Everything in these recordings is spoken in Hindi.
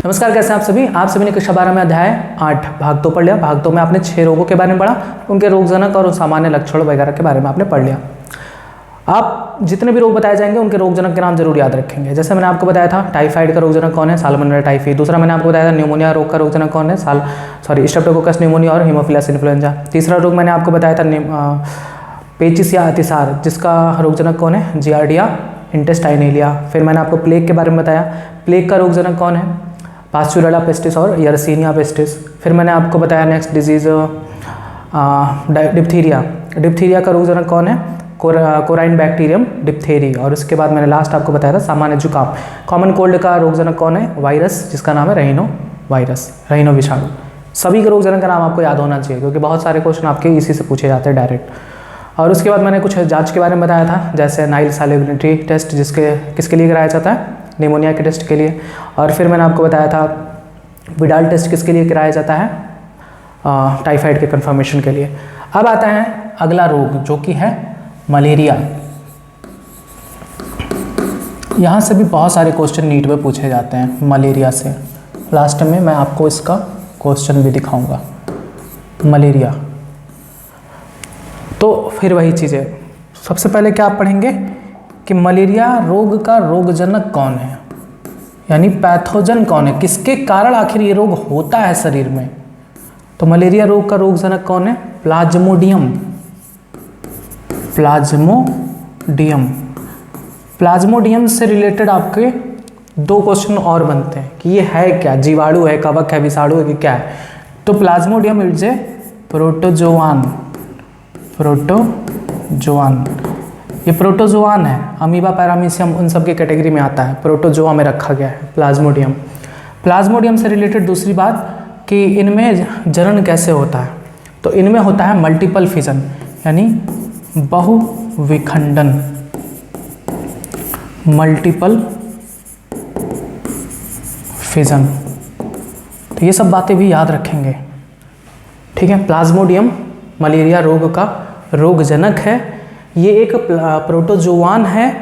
नमस्कार, कैसे हैं आप सभी ने कक्षा 12 में अध्याय 8 भाग 2 पढ़ लिया। भाग 2 में आपने 6 रोगों के बारे में पढ़ा, उनके रोगजनक और सामान्य लक्षणों वगैरह के बारे में आपने पढ़ लिया। आप जितने भी रोग बताए जाएंगे उनके रोगजनक के नाम जरूर याद रखेंगे। जैसे मैंने आपको बताया था टाइफाइड का रोगजनक कौन है, साल्मोनेला टाइफी। दूसरा मैंने आपको बताया था न्यूमोनिया रोग का रोगजनक कौन है, स्ट्रेप्टोकोकस न्यूमोनिया और हीमोफिलस इन्फ्लुएंजा। तीसरा रोग मैंने आपको बताया था पेचिस या अतिसार, जिसका रोगजनक कौन है, जियार्डिया इंटेस्टाइनेलिया। फिर मैंने आपको प्लेग के बारे में बताया, प्लेग का रोगजनक कौन है, पास्चुरेला पेस्टिस और यर्सीनिया पेस्टिस। फिर मैंने आपको बताया नेक्स्ट डिजीज़ डिप्थीरिया का रोगजनक कौन है, कोराइन बैक्टीरियम डिप्थेरी। और उसके बाद मैंने लास्ट आपको बताया था सामान्य जुकाम, कॉमन कोल्ड का रोगजनक कौन है, वायरस, जिसका नाम है रहीनो विषाणु। सभी के रोगजनक का नाम आपको याद होना चाहिए, क्योंकि बहुत सारे क्वेश्चन आपके इसी से पूछे जाते हैं डायरेक्ट। और उसके बाद मैंने कुछ जांच के बारे में बताया था, जैसे नाइल सैलिबिलिटी टेस्ट, किसके लिए कराया जाता है, निमोनिया के टेस्ट के लिए। और फिर मैंने आपको बताया था विडाल टेस्ट किसके लिए कराया जाता है, टाइफाइड के कंफर्मेशन के लिए। अब आता है अगला रोग, जो कि है मलेरिया। यहाँ से भी बहुत सारे क्वेश्चन नीट में पूछे जाते हैं मलेरिया से। लास्ट में मैं आपको इसका क्वेश्चन भी दिखाऊंगा, मलेरिया। तो फिर वही चीज़ें, सबसे पहले क्या आप पढ़ेंगे कि मलेरिया रोग का रोगजनक कौन है, यानी पैथोजन कौन है, किसके कारण आखिर ये रोग होता है शरीर में। तो मलेरिया रोग का रोगजनक कौन है, प्लाज्मोडियम से रिलेटेड आपके 2 क्वेश्चन और बनते हैं कि ये है क्या, जीवाणु है, कवक है, विषाणु है कि क्या है। तो प्लाज्मोडियम इट्स ए प्रोटोजोआन, ये प्रोटोजोआन है, अमीबा पैरामीशियम उन सब के कैटेगरी में आता है, प्रोटोजोआ में रखा गया है प्लाज्मोडियम से रिलेटेड दूसरी बात कि इनमें जनन कैसे होता है। तो इनमें होता है मल्टीपल फिजन, यानी बहुविखंडन, मल्टीपल फिजन। तो ये सब बातें भी याद रखेंगे, ठीक है। प्लाज्मोडियम मलेरिया रोग का रोगजनक है। ये एक प्रोटोजोआन है,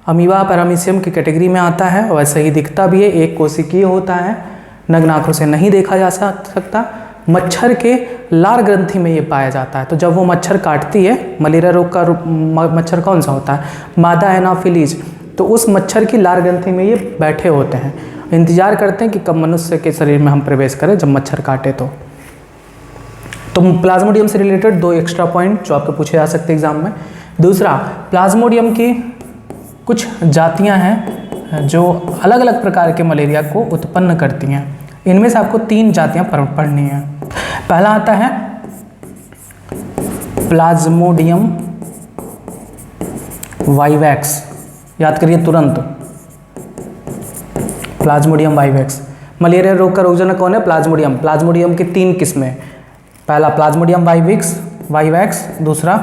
अमीबा पैरामीशियम की कैटेगरी में आता है, वैसे ही दिखता भी है, एक कोशिकीय होता है, नग्न आंखों से नहीं देखा जा सकता। मच्छर के लार ग्रंथि में ये पाया जाता है। तो जब वो मच्छर काटती है, मलेरिया रोग का मच्छर कौन सा होता है, मादा एनाफिलीज, तो उस मच्छर की लार ग्रंथि में ये बैठे होते हैं, इंतजार करते हैं कि कब मनुष्य के शरीर में हम प्रवेश करें, जब मच्छर काटे। तो प्लाज्मोडियम से रिलेटेड 2 एक्स्ट्रा पॉइंट जो आपको पूछे जा सकते हैं एग्जाम में। दूसरा, प्लाज्मोडियम की कुछ जातियां हैं जो अलग अलग प्रकार के मलेरिया को उत्पन्न करती हैं। इनमें से आपको 3 जातियां पढ़नी है। पहला आता है प्लाज्मोडियम वाइवैक्स, याद करिए तुरंत, प्लाज्मोडियम वाइवैक्स। मलेरिया रोग का रोगजनक कौन है, प्लाज्मोडियम की 3 किस्में। पहला प्लाज्मोडियम वाइवैक्स, दूसरा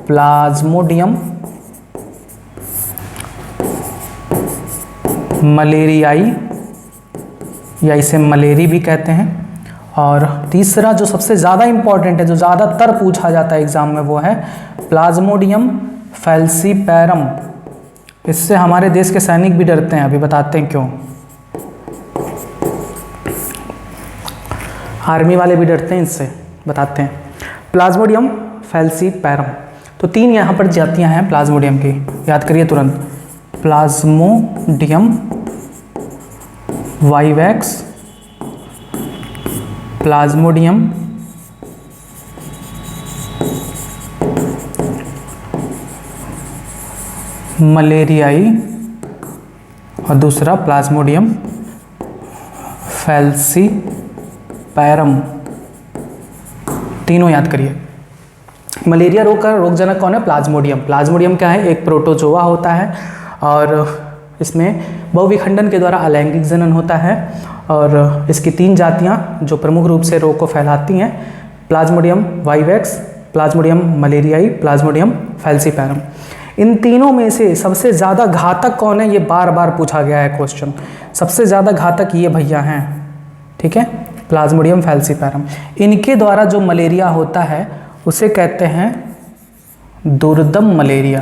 प्लाज्मोडियम मलेरियाई, या इसे मलेरी भी कहते हैं, और तीसरा जो सबसे ज़्यादा इम्पॉर्टेंट है, जो ज़्यादातर पूछा जाता है एग्जाम में, वो है प्लाज्मोडियम फैल्सीपैरम। इससे हमारे देश के सैनिक भी डरते हैं, अभी बताते हैं क्यों। आर्मी वाले भी डरते हैं इससे, बताते हैं। प्लाज्मोडियम फैल्सीपैरम, तो 3 यहाँ पर जातियाँ हैं प्लाज्मोडियम की, याद करिए तुरंत, प्लाज्मोडियम वाइवैक्स, प्लाज्मोडियम मलेरियाई, और दूसरा प्लाज्मोडियम फैल्सीपैरम। तीनों याद करिए। मलेरिया रोग का रोगजनक कौन है, प्लाज्मोडियम क्या है, एक प्रोटोजोआ होता है, और इसमें बहुविखंडन के द्वारा अलैंगिक जनन होता है। और इसकी 3 जातियां जो प्रमुख रूप से रोग को फैलाती हैं, plasmodium vivax, plasmodium malariae, plasmodium falciparum. इन तीनों में से सबसे ज़्यादा घातक कौन है, ये बार बार पूछा गया है क्वेश्चन। सबसे ज़्यादा घातक ये भैया हैं, ठीक है, प्लाज्मोडियम फैल्सीपैरम। इनके द्वारा जो मलेरिया होता है उसे कहते हैं दुर्दम मलेरिया।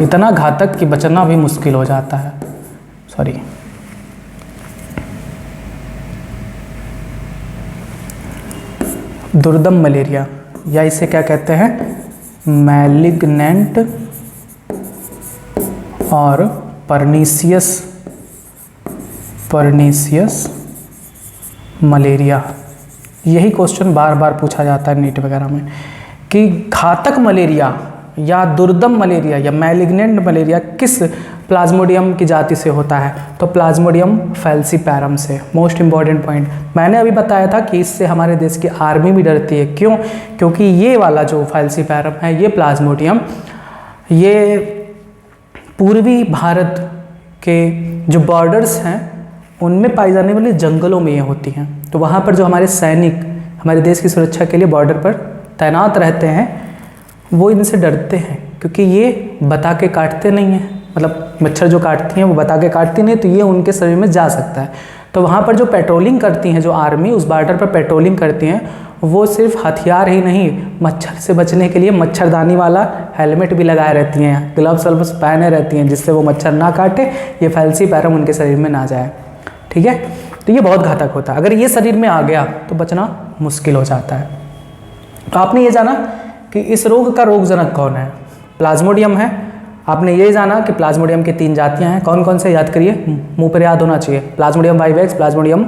इतना घातक कि बचना भी मुश्किल हो जाता है, दुर्दम मलेरिया, या इसे क्या कहते हैं, मैलिग्नेंट और परनीसियस मलेरिया। यही क्वेश्चन बार बार पूछा जाता है नीट वगैरह में कि घातक मलेरिया या दुर्दम मलेरिया या मैलिग्नेंट मलेरिया किस प्लाज्मोडियम की जाति से होता है, तो प्लाज्मोडियम फैल्सीपैरम से। मोस्ट इंपॉर्टेंट पॉइंट, मैंने अभी बताया था कि इससे हमारे देश की आर्मी भी डरती है। क्यों? क्योंकि ये वाला जो फैल्सीपैरम है, ये प्लाज्मोडियम, ये पूर्वी भारत के जो बॉर्डर्स हैं उनमें पाई जाने वाली जंगलों में ये होती हैं। तो वहाँ पर जो हमारे सैनिक हमारे देश की सुरक्षा के लिए बॉर्डर पर तैनात रहते हैं, वो इनसे डरते हैं क्योंकि ये बता के काटते नहीं हैं, मतलब मच्छर जो काटती हैं वो बता के काटती नहीं, तो ये उनके शरीर में जा सकता है। तो वहाँ पर जो पेट्रोलिंग करती हैं, जो आर्मी उस बॉर्डर पर पेट्रोलिंग करती हैं, वो सिर्फ हथियार ही नहीं, मच्छर से बचने के लिए मच्छरदानी वाला हेलमेट भी लगाए रहती हैं, ग्लव्स वल्व्स पहने रहती हैं, जिससे वो मच्छर ना काटे, ये फैल्सीपैरम उनके शरीर में ना जाए। ठीक है, तो ये बहुत घातक होता है। अगर ये शरीर में आ गया तो बचना मुश्किल हो जाता है। तो आपने ये जाना कि इस रोग का रोगजनक कौन है, प्लाज्मोडियम है। आपने ये जाना कि प्लाज्मोडियम की 3 जातियां हैं, कौन कौन से याद करिए, मुंह पर याद होना चाहिए, plasmodium vivax, plasmodium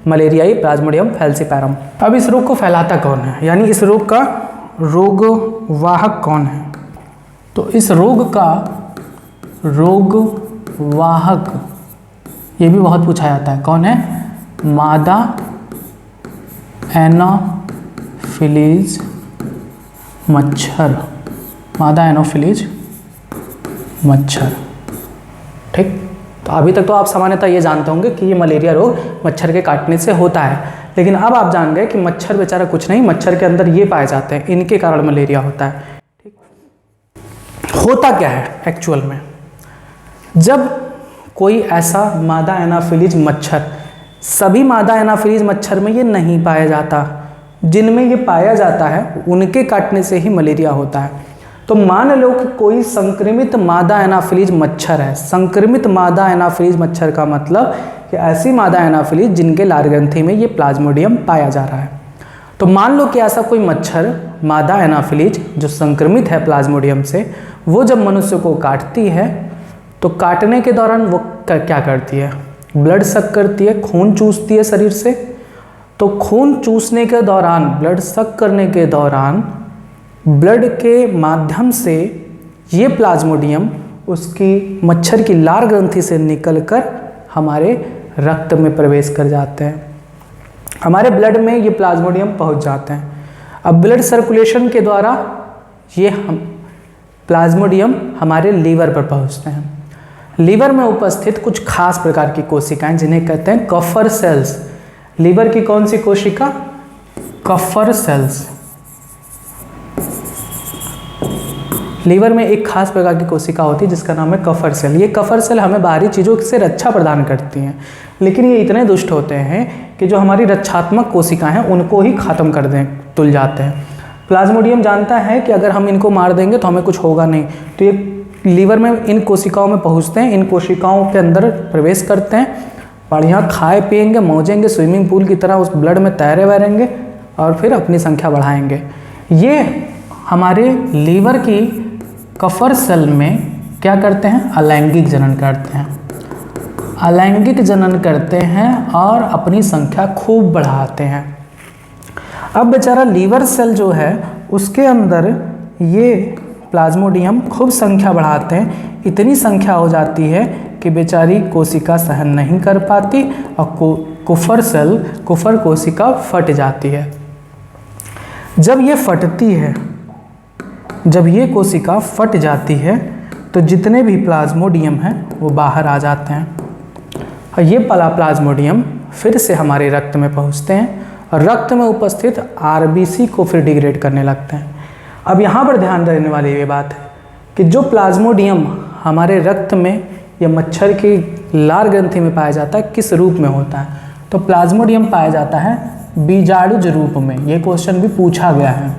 malariae, plasmodium falciparum. अब इस रोग को फैलाता कौन है, यानी इस रोग का रोगवाहक कौन है, तो इस रोग का रोगवाहक ये भी बहुत पूछा जाता है, कौन है, मादा एनोफिलीज मच्छर, मादा एनोफिलीज मच्छर। ठीक, तो अभी तक तो आप सामान्यतः ये जानते होंगे कि ये मलेरिया रोग मच्छर के काटने से होता है, लेकिन अब आप जान गए कि मच्छर बेचारा कुछ नहीं, मच्छर के अंदर ये पाए जाते हैं, इनके कारण मलेरिया होता है। ठीक, होता क्या है एक्चुअल में, जब कोई ऐसा मादा एनाफिलीज मच्छर, सभी मादा एनाफिलीज मच्छर में ये नहीं पाया जाता, जिनमें ये पाया जाता है उनके काटने से ही मलेरिया होता है। तो मान लो कि कोई संक्रमित मादा एनाफिलीज मच्छर है। संक्रमित मादा एनाफिलीज मच्छर का मतलब कि ऐसी मादा एनाफिलीज जिनके लार ग्रंथि में ये प्लाज्मोडियम पाया जा रहा है। तो मान लो कि ऐसा कोई मच्छर मादा एनाफिलीज जो संक्रमित है प्लाज्मोडियम से, वो जब मनुष्य को काटती है तो काटने के दौरान वो क्या करती है, ब्लड सक करती है, खून चूसती है शरीर से। तो खून चूसने के दौरान, ब्लड सक करने के दौरान ब्लड के माध्यम से ये प्लाज्मोडियम उसकी मच्छर की लार ग्रंथि से निकलकर हमारे रक्त में प्रवेश कर जाते हैं, हमारे ब्लड में ये प्लाज्मोडियम पहुंच जाते हैं। अब ब्लड सर्कुलेशन के द्वारा ये प्लाज्मोडियम हमारे लीवर पर पहुंचते हैं। लीवर में उपस्थित कुछ खास प्रकार की कोशिकाएं जिन्हें कहते हैं कफर सेल्स। लीवर की कौन सी कोशिका, कफर सेल्स। लीवर में एक खास प्रकार की कोशिका होती है जिसका नाम है कफर सेल। ये कफर सेल हमें बाहरी चीज़ों से रक्षा प्रदान करती हैं, लेकिन ये इतने दुष्ट होते हैं कि जो हमारी रक्षात्मक कोशिकाएं हैं उनको ही खत्म कर दें, तुल जाते हैं। प्लाज्मोडियम जानता है कि अगर हम इनको मार देंगे तो हमें कुछ होगा नहीं, तो ये लीवर में इन कोशिकाओं में पहुंचते हैं, इन कोशिकाओं के अंदर प्रवेश करते हैं, बढ़िया खाए पिएंगे, मौजेंगे, स्विमिंग पूल की तरह उस ब्लड में तैरे वैरेंगे और फिर अपनी संख्या बढ़ाएंगे। ये हमारे लीवर की कफर सेल में क्या करते हैं, अलैंगिक जनन करते हैं, अलैंगिक जनन करते हैं और अपनी संख्या खूब बढ़ाते हैं। अब बेचारा लीवर सेल जो है उसके अंदर ये प्लाज्मोडियम खूब संख्या बढ़ाते हैं, इतनी संख्या हो जाती है कि बेचारी कोशिका सहन नहीं कर पाती और कुफर कोशिका फट जाती है। जब ये फटती है, जब ये कोशिका फट जाती है तो जितने भी प्लाज्मोडियम हैं वो बाहर आ जाते हैं और ये प्लाज्मोडियम फिर से हमारे रक्त में पहुंचते हैं और रक्त में उपस्थित आरबीसी को फिर डिग्रेड करने लगते हैं। अब यहाँ पर ध्यान देने वाली ये बात है कि जो प्लाज्मोडियम हमारे रक्त में या मच्छर की लार ग्रंथि में पाया जाता है किस रूप में होता है, तो प्लाज्मोडियम पाया जाता है बीजाणुज रूप में। ये क्वेश्चन भी पूछा गया है।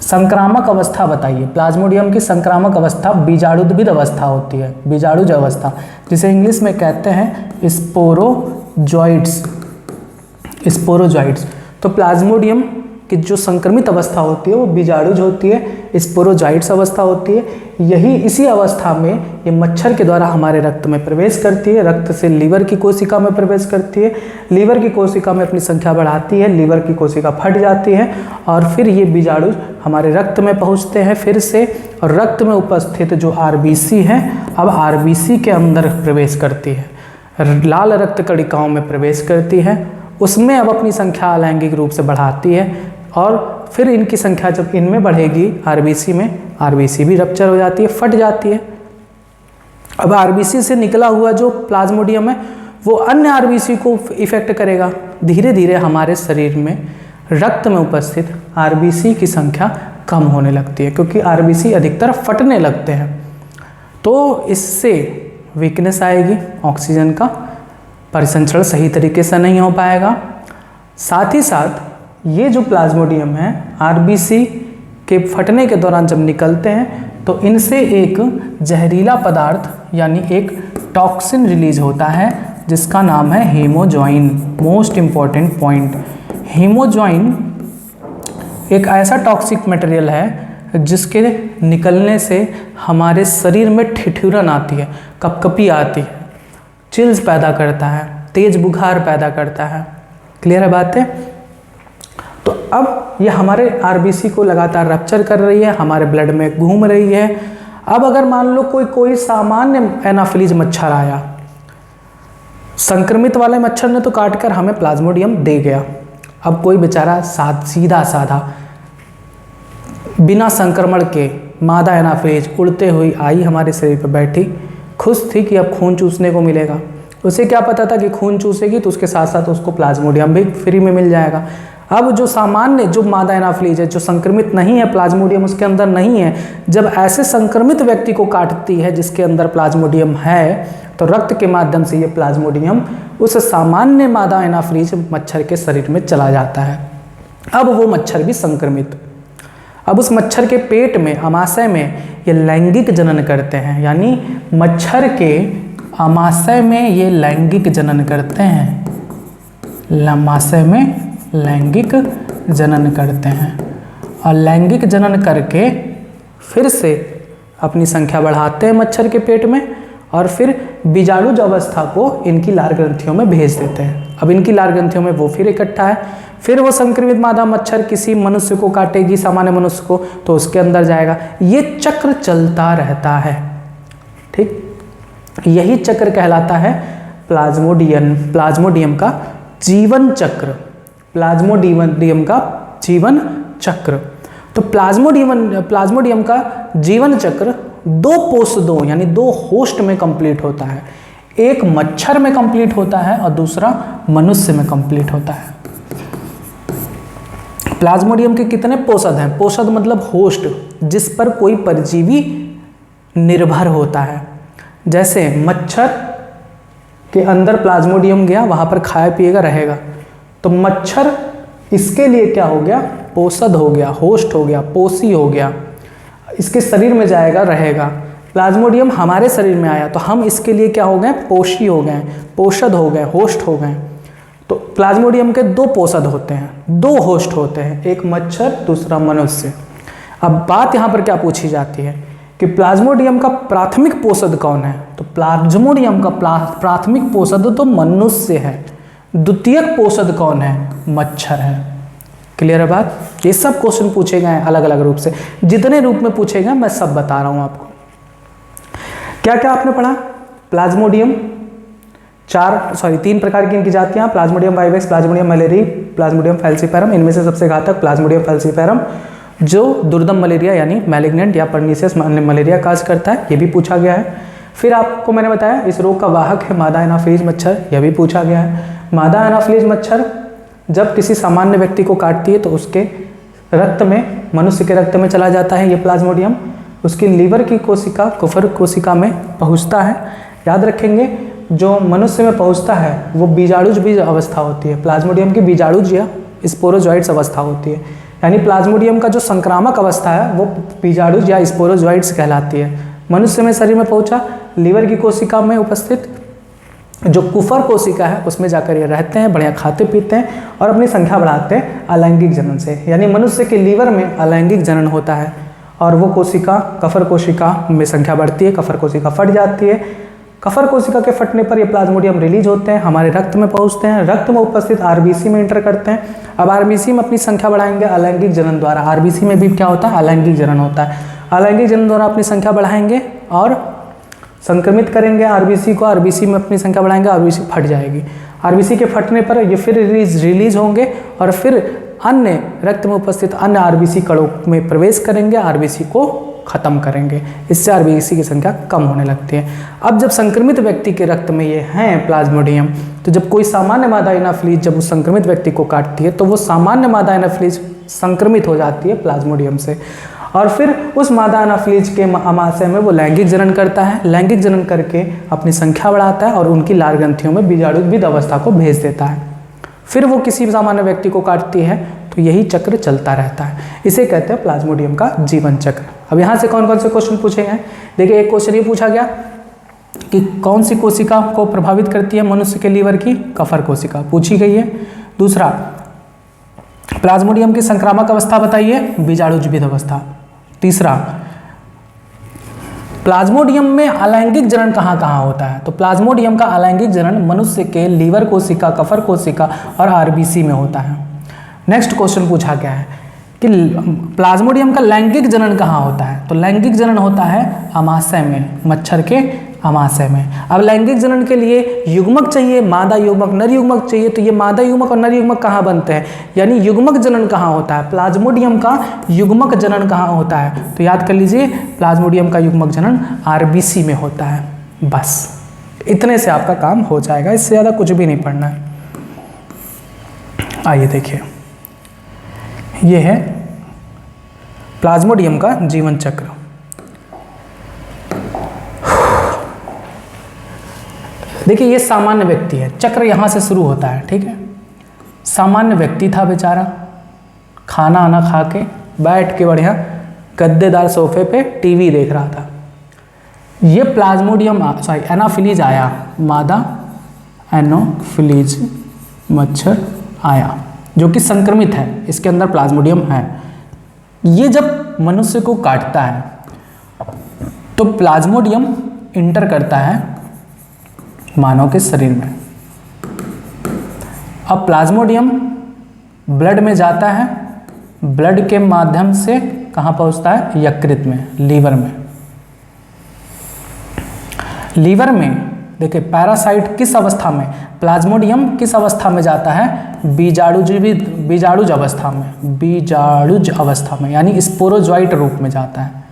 संक्रामक अवस्था बताइए, प्लाज्मोडियम की संक्रामक अवस्था बीजाणुद्भिद अवस्था होती है, बीजाणुज अवस्था, जिसे इंग्लिश में कहते हैं स्पोरोजोइट्स। स्पोरोजोइट्स। तो प्लाज्मोडियम कि जो संक्रमित अवस्था होती है वो बीजाणुज होती है, स्पोरोजाइट्स अवस्था होती है। यही इसी अवस्था में ये मच्छर के द्वारा हमारे रक्त में प्रवेश करती है, रक्त से लीवर की कोशिका में प्रवेश करती है, लीवर की कोशिका में अपनी संख्या बढ़ाती है, लीवर की कोशिका फट जाती है और फिर ये बीजाणु हमारे रक्त में पहुँचते हैं फिर से, और रक्त में उपस्थित जो आरबीसी है अब आरबीसी के अंदर प्रवेश करती है, लाल रक्त कणिकाओं में प्रवेश करती है, उसमें अब अपनी संख्या अलैंगिक रूप से बढ़ाती है और फिर इनकी संख्या जब इनमें बढ़ेगी आरबीसी में, आरबीसी भी रप्चर हो जाती है, फट जाती है। अब आरबीसी से निकला हुआ जो प्लाज्मोडियम है वो अन्य आरबीसी को इफेक्ट करेगा। धीरे धीरे हमारे शरीर में रक्त में उपस्थित आरबीसी की संख्या कम होने लगती है क्योंकि आरबीसी अधिकतर फटने लगते हैं। तो इससे वीकनेस आएगी, ऑक्सीजन का परिसंचरण सही तरीके से नहीं हो पाएगा। साथ ही साथ ये जो प्लाज्मोडियम है आरबीसी के फटने के दौरान जब निकलते हैं तो इनसे एक जहरीला पदार्थ यानी एक टॉक्सिन रिलीज होता है जिसका नाम है हीमोजॉइन। मोस्ट इम्पॉर्टेंट पॉइंट, हीमोजॉइन एक ऐसा टॉक्सिक मटेरियल है जिसके निकलने से हमारे शरीर में ठिठुरन आती है, कपकपी आती है, चिल्स पैदा करता है, तेज बुखार पैदा करता है। क्लियर है बात है? तो अब ये हमारे आरबीसी को लगातार रप्चर कर रही है, हमारे ब्लड में घूम रही है। अब अगर मान लो कोई सामान्य एनाफिलीज मच्छर आया, संक्रमित वाले मच्छर ने तो काटकर हमें प्लाज्मोडियम दे गया। अब कोई बेचारा सीधा साधा बिना संक्रमण के मादा एनाफिलीज उड़ते हुई आई हमारे शरीर पर बैठी, खुश थी कि अब खून चूसने को मिलेगा। उसे क्या पता था कि खून चूसेगी तो उसके साथ साथ उसको प्लाज्मोडियम भी फ्री में मिल जाएगा। अब जो सामान्य जो मादा एनाफिलीज है जो संक्रमित नहीं है, प्लाज्मोडियम उसके अंदर नहीं है, जब ऐसे संक्रमित व्यक्ति को काटती है जिसके अंदर प्लाज्मोडियम है तो रक्त के माध्यम से ये प्लाज्मोडियम उस सामान्य मादा एनाफिलीज मच्छर के शरीर में चला जाता है। अब वो मच्छर भी संक्रमित, अब उस मच्छर के पेट में आमाशय में ये लैंगिक जनन करते हैं, यानी मच्छर के आमाशय में ये लैंगिक जनन करते हैं, आमाशय में लैंगिक जनन करते हैं और लैंगिक जनन करके फिर से अपनी संख्या बढ़ाते हैं मच्छर के पेट में और फिर बीजाणुज अवस्था को इनकी लार ग्रंथियों में भेज देते हैं। अब इनकी लार ग्रंथियों में वो फिर इकट्ठा है, फिर वो संक्रमित मादा मच्छर किसी मनुष्य को काटेगी, सामान्य मनुष्य को, तो उसके अंदर जाएगा। ये चक्र चलता रहता है। ठीक, यही चक्र कहलाता है प्लाज्मोडियम का जीवन चक्र, प्लाज्मोडियम का जीवन चक्र। तो प्लाज्मोडियम का जीवन चक्र दो पोषदों यानी दो होस्ट में कंप्लीट होता है। एक मच्छर में कंप्लीट होता है और दूसरा मनुष्य में कंप्लीट होता है। प्लाज्मोडियम के कितने पोषद हैं? पोषद मतलब होस्ट, जिस पर कोई परजीवी निर्भर होता है। जैसे मच्छर के अंदर प्लाज्मोडियम गया, वहां पर खाया पिएगा रहेगा, तो मच्छर इसके लिए क्या हो गया? पोषद हो गया, होस्ट हो गया, पोषी हो गया, इसके शरीर में जाएगा रहेगा। प्लाज्मोडियम हमारे शरीर में आया तो हम इसके लिए क्या हो गए? पोषी हो गए, पोषद हो गए, होस्ट हो गए। तो प्लाज्मोडियम के दो पोषद होते हैं, दो होस्ट होते हैं, एक मच्छर दूसरा मनुष्य। अब बात यहाँ पर क्या पूछी जाती है कि प्लाज्मोडियम का प्राथमिक पोषद कौन है? तो प्लाज्मोडियम का प्राथमिक पोषद तो मनुष्य है, द्वितीयक पोषद कौन है? मच्छर है। क्लियर है बात? ये सब क्वेश्चन पूछे गए हैं अलग अलग रूप से, जितने रूप में पूछे गए मैं सब बता रहा हूं आपको। क्या क्या आपने पढ़ा? प्लाज्मोडियम तीन प्रकार की इनकी जातियां, Plasmodium vivax, Plasmodium malariae, Plasmodium falciparum. इनमें से सबसे घातक प्लाज्मोडियम फैल्सीफेरम जो दुर्दम मलेरिया यानी मैलिग्नेंट या परनीसियस मलेरिया काज करता है, ये भी पूछा गया है। फिर आपको मैंने बताया इस रोग का वाहक है मादा एनाफिलीज मच्छर, यह भी पूछा गया है। मादा एनाफिलीज मच्छर जब किसी सामान्य व्यक्ति को काटती है तो उसके रक्त में, मनुष्य के रक्त में चला जाता है ये प्लाज्मोडियम, उसकी लीवर की कोशिका, कुफर कोशिका में पहुंचता है। याद रखेंगे जो मनुष्य में पहुंचता है वो बीजाणुज बीज अवस्था होती है, प्लाज्मोडियम की बीजाणुज या स्पोरोजॉइट्स अवस्था होती है। यानी प्लाज्मोडियम का जो संक्रामक अवस्था है वो बीजाणुज या स्पोरोजॉइट्स कहलाती है। मनुष्य में शरीर में पहुंचा, लीवर की कोशिका में उपस्थित जो कुफर कोशिका है उसमें जाकर ये रहते हैं, बढ़िया खाते पीते हैं और अपनी संख्या बढ़ाते हैं अलैंगिक जनन से। यानी मनुष्य के लीवर में अलैंगिक जनन होता है और वो कोशिका कफर कोशिका में संख्या बढ़ती है, कफर कोशिका फट जाती है। कफर कोशिका के फटने पर ये प्लाज्मोडियम रिलीज होते हैं, हमारे रक्त में पहुंचते हैं, रक्त में उपस्थित आरबीसी में इंटर करते हैं। अब आरबीसी में अपनी संख्या बढ़ाएंगे अलैंगिक जनन द्वारा। आरबीसी में भी क्या होता है? अलैंगिक जनन होता है। अलैंगिक जनन द्वारा अपनी संख्या बढ़ाएंगे और संक्रमित करेंगे आरबीसी को। आरबीसी में अपनी संख्या बढ़ाएंगे, आरबीसी फट जाएगी। आरबीसी के फटने पर ये फिर रिलीज होंगे और फिर अन्य रक्त में उपस्थित अन्य आरबीसी कणों में प्रवेश करेंगे, आरबीसी को खत्म करेंगे। इससे आरबीसी की संख्या कम होने लगती है। अब जब संक्रमित व्यक्ति के रक्त में ये हैं प्लाज्मोडियम, तो जब कोई सामान्य मादा एनाफिलीज जब उस संक्रमित व्यक्ति को काटती है तो वो सामान्य मादा एनाफिलीज संक्रमित हो जाती है प्लाज्मोडियम से और फिर उस मादा एनाफिलीज के आमाशय में वो लैंगिक जनन करता है। लैंगिक जनन करके अपनी संख्या बढ़ाता है और उनकी लार ग्रंथियों में बीजाणुविद अवस्था को भेज देता है। फिर वो किसी सामान्य व्यक्ति को काटती है, तो यही चक्र चलता रहता है। इसे कहते हैं प्लाज्मोडियम का जीवन चक्र। अब यहाँ से कौन कौन से क्वेश्चन पूछे गए? देखिए, एक क्वेश्चन ये पूछा गया कि कौन सी कोशिका को प्रभावित करती है मनुष्य के लीवर की? कफर कोशिका पूछी गई है। दूसरा, प्लाज्मोडियम की संक्रामक अवस्था बताइए, बीजाणुविद अवस्था। तीसरा, प्लाज्मोडियम में अलैंगिक जनन कहाँ कहाँ होता है? तो प्लाज्मोडियम का अलैंगिक जनन मनुष्य के लीवर कोशिका, कफर कोशिका और आरबीसी में होता है। नेक्स्ट क्वेश्चन पूछा गया है कि प्लाज्मोडियम का लैंगिक जनन कहाँ होता है? तो लैंगिक जनन होता है आमाशय में, मच्छर के आमाशय में। अब लैंगिक जनन के लिए युग्मक चाहिए, मादा युग्मक, नर युग्मक चाहिए। तो ये मादा युग्मक और नर युग्मक कहाँ बनते हैं? यानी युग्मक जनन कहाँ होता है? प्लाज्मोडियम का युग्मक जनन कहाँ होता है? तो याद कर लीजिए, प्लाज्मोडियम का युग्मक जनन आरबीसी में होता है। बस इतने से आपका काम हो जाएगा, इससे ज़्यादा कुछ भी नहीं पढ़ना है। आइए देखिए, ये है प्लाज्मोडियम का जीवन चक्र। देखिए, ये सामान्य व्यक्ति है, चक्र यहाँ से शुरू होता है, ठीक है। सामान्य व्यक्ति था बेचारा, खाना आना खा के बैठ के बढ़िया गद्देदार सोफे पे टीवी देख रहा था। ये प्लाज्मोडियम एनाफिलीज आया, मादा एनाफिलीज मच्छर आया जो कि संक्रमित है, इसके अंदर प्लाज्मोडियम है। ये जब मनुष्य को काटता है तो प्लाज्मोडियम इंटर करता है मानव के शरीर में। अब प्लाज्मोडियम ब्लड में जाता है, ब्लड के माध्यम से कहाँ पहुँचता है? यकृत में, लीवर में। लीवर में देखिए, पैरासाइट किस अवस्था में, प्लाज्मोडियम किस अवस्था में जाता है? बीजाणुज अवस्था में, बीजाणुज अवस्था में, यानी स्पोरोजोइट रूप में जाता है।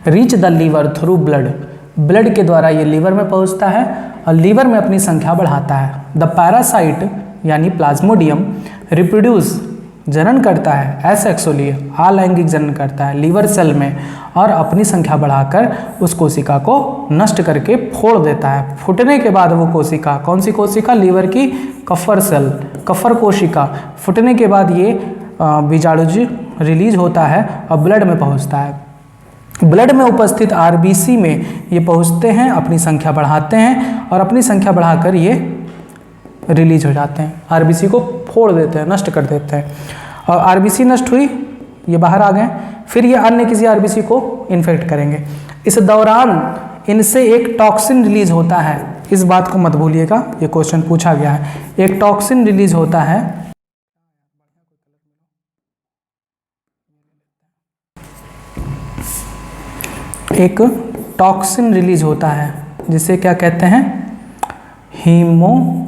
Reach the liver through blood, blood के द्वारा ये लीवर में पहुंचता है और लीवर में अपनी संख्या बढ़ाता है। द पैरासाइट यानी प्लाज्मोडियम रिप्रोड्यूस जनन करता है, एसेक्सुअली अलैंगिक जनन करता है लीवर सेल में और अपनी संख्या बढ़ाकर उस कोशिका को नष्ट करके फोड़ देता है। फूटने के बाद वो कोशिका, कौन सी कोशिका? लीवर की कफर सेल, कफर कोशिका। फूटने के बाद ये बीजाणुज रिलीज होता है और ब्लड में पहुंचता है। ब्लड में उपस्थित आरबीसी में ये पहुंचते हैं, अपनी संख्या बढ़ाते हैं और अपनी संख्या बढ़ाकर ये रिलीज हो जाते हैं, आरबीसी को फोड़ देते हैं, नष्ट कर देते हैं। और आरबीसी नष्ट हुई, ये बाहर आ गए, फिर ये अन्य किसी आरबीसी को इन्फेक्ट करेंगे। इस दौरान इनसे एक टॉक्सिन रिलीज होता है, इस बात को मत भूलिएगा, ये क्वेश्चन पूछा गया है। एक टॉक्सिन रिलीज होता है, एक टॉक्सिन रिलीज होता है जिसे क्या कहते हैं? हीमोजॉइन।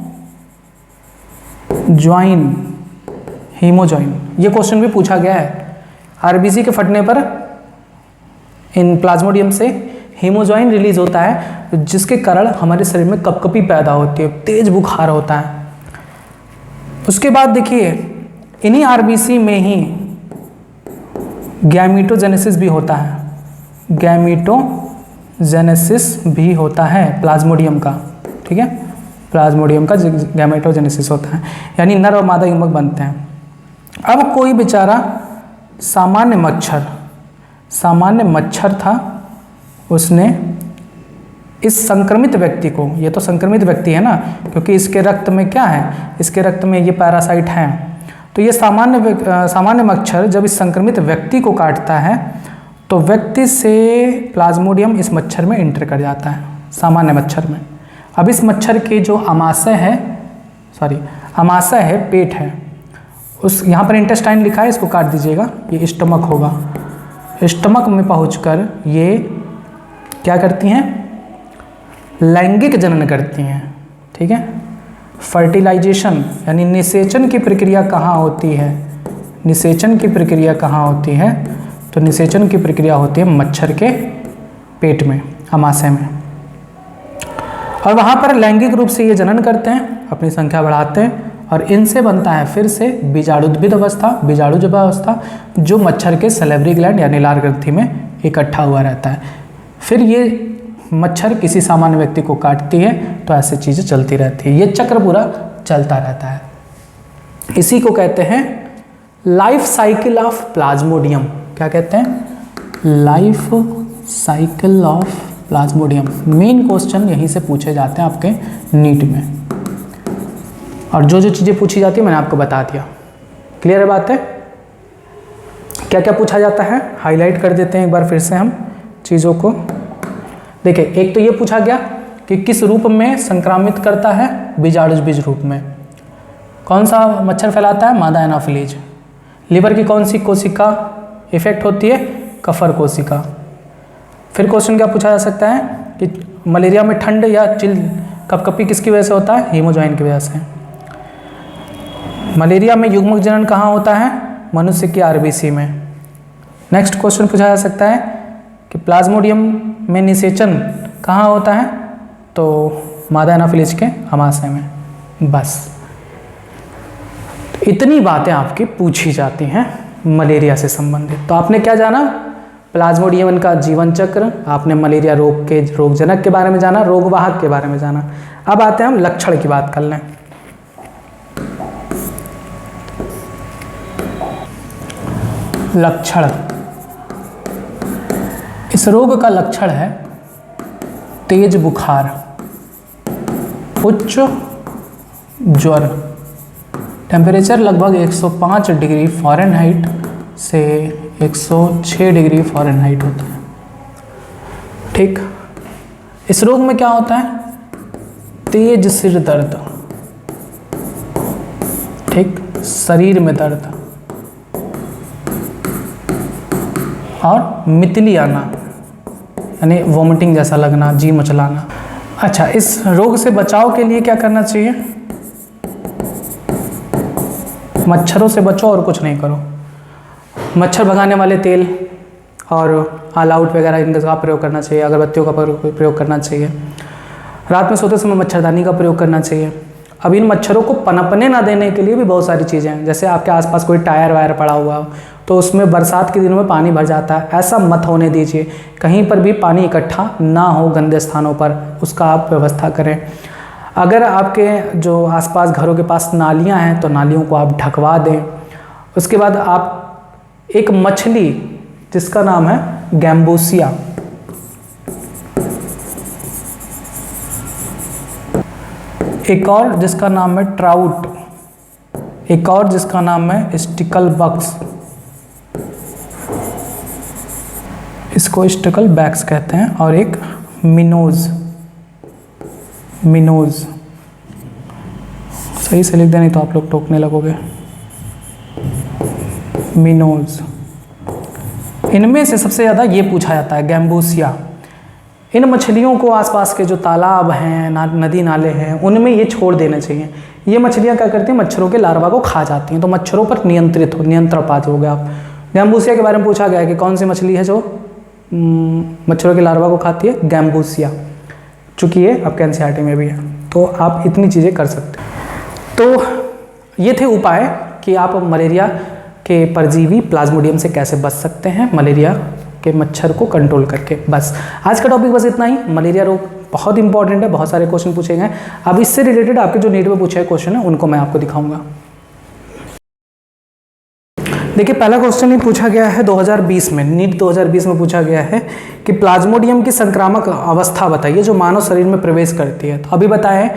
ये क्वेश्चन भी पूछा गया है। आरबीसी के फटने पर इन प्लाज्मोडियम से हीमोजॉइन रिलीज होता है, जिसके कारण हमारे शरीर में कपकपी पैदा होती है, तेज बुखार होता है। उसके बाद देखिए, इन्हीं आरबीसी में ही गैमीटोजेनेसिस भी होता है, गैमीटोजेनेसिस भी होता है प्लाज्मोडियम का, ठीक है। प्लाज्मोडियम का गैमेटोजेनेसिस होता है, यानी नर और मादा युग्मक बनते हैं। अब कोई बेचारा सामान्य मच्छर था, उसने इस संक्रमित व्यक्ति को, ये तो संक्रमित व्यक्ति है ना, क्योंकि इसके रक्त में क्या है, इसके रक्त में ये पैरासाइट हैं, तो ये सामान्य मच्छर जब इस संक्रमित व्यक्ति को काटता है तो व्यक्ति से प्लाज्मोडियम इस मच्छर में इंटर कर जाता है, सामान्य मच्छर में। अब इस मच्छर के जो आमाशय है, पेट है, उस यहाँ पर इंटेस्टाइन लिखा है, इसको काट दीजिएगा, ये स्टमक होगा। स्टमक में पहुंचकर ये क्या करती हैं, लैंगिक जनन करती हैं, ठीक है। फर्टिलाइजेशन यानी निषेचन की प्रक्रिया कहाँ होती है, निषेचन की प्रक्रिया कहाँ होती है, तो निषेचन की प्रक्रिया होती है मच्छर के पेट में, आमाशय में, और वहाँ पर लैंगिक रूप से ये जनन करते हैं, अपनी संख्या बढ़ाते हैं, और इनसे बनता है फिर से बीजाणुद्भिद अवस्था, बीजाणुजब अवस्था, जो मच्छर के सैलिवरी ग्लैंड यानी लार ग्रंथि में इकट्ठा हुआ रहता है। फिर ये मच्छर किसी सामान्य व्यक्ति को काटती है, तो ऐसी चीज़ें चलती रहती है, ये चक्र पूरा चलता रहता है। इसी को कहते हैं लाइफ साइकिल ऑफ प्लाज्मोडियम। क्या कहते हैं, life cycle of Plasmodium. Main question यहीं से पूछे जाते हैं आपके नीट में, और जो जो चीज़ें पूछी जाती है मैंने आपको बता दिया। क्लियर है बात है, क्या क्या पूछा जाता है हाईलाइट कर देते हैं एक बार फिर से हम चीज़ों को। देखिए, एक तो ये पूछा गया कि किस रूप में संक्रामित करता है, बीजाणुजबीज रूप में। कौन सा मच्छर फैलाता है, मादा एनाफिलीज। लीवर की कौन सी कोशिका इफेक्ट होती है, कफर कोशिका। फिर क्वेश्चन क्या पूछा जा सकता है कि मलेरिया में ठंड या चिल कपकपी किसकी वजह से होता है, हीमोजॉइन की वजह से। मलेरिया में युग्मक जनन कहाँ होता है, मनुष्य की आरबीसी में। नेक्स्ट क्वेश्चन पूछा जा सकता है कि प्लाज्मोडियम में निषेचन कहाँ होता है, तो मादा एनाफिलीज के आमाशय में। बस तो इतनी बातें आपकी पूछी जाती हैं मलेरिया से संबंधित। तो आपने क्या जाना, प्लाज्मोडियम का जीवन चक्र, आपने मलेरिया रोग के रोगजनक के बारे में जाना, रोगवाहक के बारे में जाना। अब आते हैं हम लक्षण की बात कर लें। लक्षण, इस रोग का लक्षण है तेज बुखार, उच्च ज्वर, टेम्परेचर लगभग 105 डिग्री फ़ारेनहाइट से 106 डिग्री फ़ारेनहाइट होता है। ठीक, इस रोग में क्या होता है, तेज सिर दर्द, ठीक, शरीर में दर्द और मितली आना यानी वॉमिटिंग जैसा लगना, जी मचलाना। अच्छा, इस रोग से बचाव के लिए क्या करना चाहिए, मच्छरों से बचो और कुछ नहीं करो। मच्छर भगाने वाले तेल और ऑल आउट वगैरह इनका प्रयोग करना चाहिए, अगरबत्तियों का प्रयोग करना चाहिए, रात में सोते समय मच्छरदानी का प्रयोग करना चाहिए। अब इन मच्छरों को पनपने ना देने के लिए भी बहुत सारी चीज़ें हैं, जैसे आपके आसपास कोई टायर वायर पड़ा हुआ हो तो उसमें बरसात के दिनों में पानी भर जाता है, ऐसा मत होने दीजिए। कहीं पर भी पानी इकट्ठा ना हो गंदे स्थानों पर, उसका आप व्यवस्था करें। अगर आपके जो आसपास घरों के पास नालियां हैं तो नालियों को आप ढकवा दें। उसके बाद आप एक मछली जिसका नाम है गैम्बूसिया, एक और जिसका नाम है ट्राउट, एक और जिसका नाम है स्टिकल बग्स, इसको स्टिकल बैग्स कहते हैं, और एक मिनोज, मिनोज सही से लिख दे, नहीं तो आप लोग टोकने लगोगे। मिनोज, इनमें से सबसे ज़्यादा ये पूछा जाता है गैम्बूसिया। इन मछलियों को आसपास के जो तालाब हैं, नदी नाले हैं, उनमें ये छोड़ देने चाहिए। ये मछलियाँ क्या करती हैं, मच्छरों के लार्वा को खा जाती हैं, तो मच्छरों पर नियंत्रण पाते हो गए आप। गैम्बूसिया के बारे में पूछा गया है कि कौन सी मछली है जो मच्छरों के लार्वा को खाती है, गैम्बूसिया, चूँकि ये आपके एनसीईआरटी में भी है। तो आप इतनी चीज़ें कर सकते हैं। तो ये थे उपाय कि आप मलेरिया के परजीवी प्लाज्मोडियम से कैसे बच सकते हैं, मलेरिया के मच्छर को कंट्रोल करके। बस आज का टॉपिक बस इतना ही। मलेरिया रोग बहुत इंपॉर्टेंट है, बहुत सारे क्वेश्चन पूछे गए। अब इससे रिलेटेड आपके जो नीट में पूछे क्वेश्चन है उनको मैं आपको दिखाऊंगा। देखिए पहला क्वेश्चन ही पूछा गया है 2020 में, नीट 2020 में पूछा गया है कि प्लाज्मोडियम की संक्रामक अवस्था बताइए जो मानव शरीर में प्रवेश करती है। तो अभी बताएं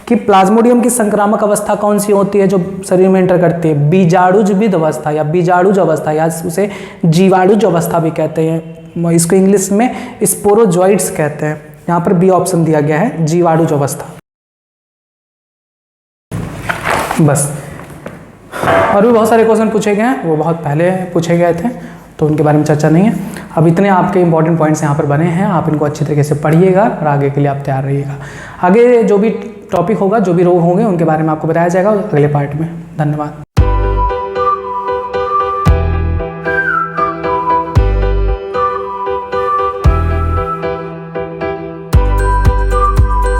कि प्लाज्मोडियम की संक्रामक अवस्था कौन सी होती है जो शरीर में एंटर करती है? बीजाणुजविद अवस्था या बीजाणुज अवस्था या उसे जीवाणुज अवस्था भी कहते हैं, इसको इंग्लिश में स्पोरोजॉइड्स कहते हैं। यहाँ पर बी ऑप्शन दिया गया है, जीवाणुज अवस्था। बस, और भी बहुत सारे क्वेश्चन पूछे गए हैं, वो बहुत पहले पूछे गए थे तो उनके बारे में चर्चा नहीं है। अब इतने आपके इंपॉर्टेंट पॉइंट्स यहाँ पर बने हैं, आप इनको अच्छी तरीके से पढ़िएगा और आगे के लिए आप तैयार रहिएगा। आगे जो भी टॉपिक होगा, जो भी रोग होंगे उनके बारे में आपको बताया जाएगा अगले पार्ट में। धन्यवाद।